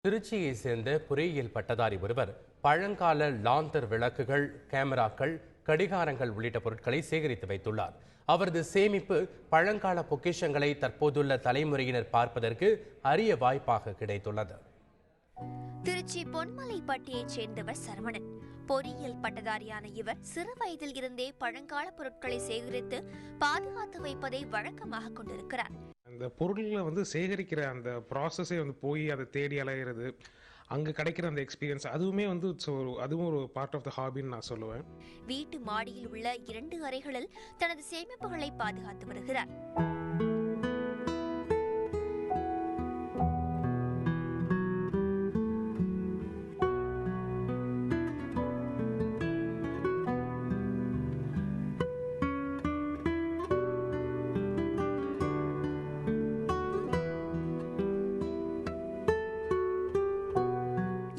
திருச்சியை சேர்ந்த பொறியியல் பட்டதாரி ஒருவர் பழங்கால லாந்தர் விளக்குகள், கேமராக்கள், கடிகாரங்கள் உள்ளிட்ட பொருட்களை சேகரித்து வைத்துள்ளார். அவரது சேமிப்பு பழங்கால பொக்கிஷங்களை தற்போதுள்ள தலைமுறையினர் பார்ப்பதற்கு அரிய வாய்ப்பாக கிடைத்துள்ளது. திருச்சி பொன்மலைப்பட்டியைச் சேர்ந்தவர் சரவணன். பொறியியல் பட்டதாரியான இவர் சிறு வயதில் இருந்தே பழங்கால பொருட்களை சேகரித்து பாதுகாத்து வைப்பதை வழக்கமாக கொண்டிருக்கிறார். அந்த பொருள்களை சேகரிக்கிற அந்த ப்ராசஸே போய் அதை தேடி அலையிறது, அங்கே கிடைக்கிற அந்த எக்ஸ்பீரியன்ஸ் அதுவுமே அதுவும் ஒரு பார்ட் ஆஃப் த ஹாபின்னு நான் சொல்லுவேன். வீட்டு மாடியில் உள்ள 2 அறைகளில் தனது சேமிப்புகளை பாதுகாத்து வருகிறார்.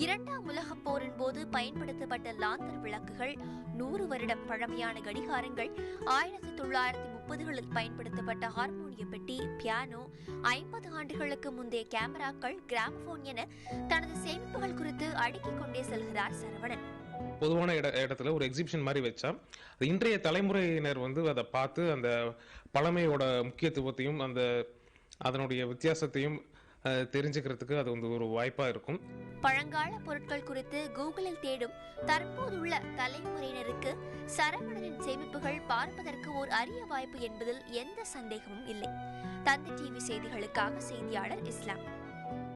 இரண்டாம் உலகப் போரின் போது பயன்படுத்தப்பட்ட லாந்தர் விளக்குகள், 100 வருடம் பழமையான கடிகாரங்கள், 1930களில் பயன்படுத்தப்பட்ட ஹார்மோனிய பெட்டி, பியானோ, 50 ஆண்டுகளுக்கு முந்தைய கேமராக்கள், கிராமபோன் என தனது சேமிப்புகள் குறித்து அடுக்கிக் கொண்டே செல்கிறார் சரவணன். பொதுவான இடத்துல ஒரு எக்ஸிபிஷன் மாதிரி வச்சா இன்றைய தலைமுறையினர் அதை பார்த்து அந்த பழமையோட முக்கியத்துவத்தையும் அதனுடைய வித்தியாசத்தையும் தெரிஞ்சுக்கிறதுக்கு அது ஒரு வாய்ப்பா இருக்கும். பழங்கால பொருட்கள் குறித்து கூகுளில் தேடும் தற்போதுள்ள தலைமுறையினருக்கு சரவணனின் சேமிப்புகள் பார்ப்பதற்கு ஒரு அரிய வாய்ப்பு என்பதில் எந்த சந்தேகமும் இல்லை. தந்தி டிவி செய்திகளுக்காக செய்தியாளர் இஸ்லாம்.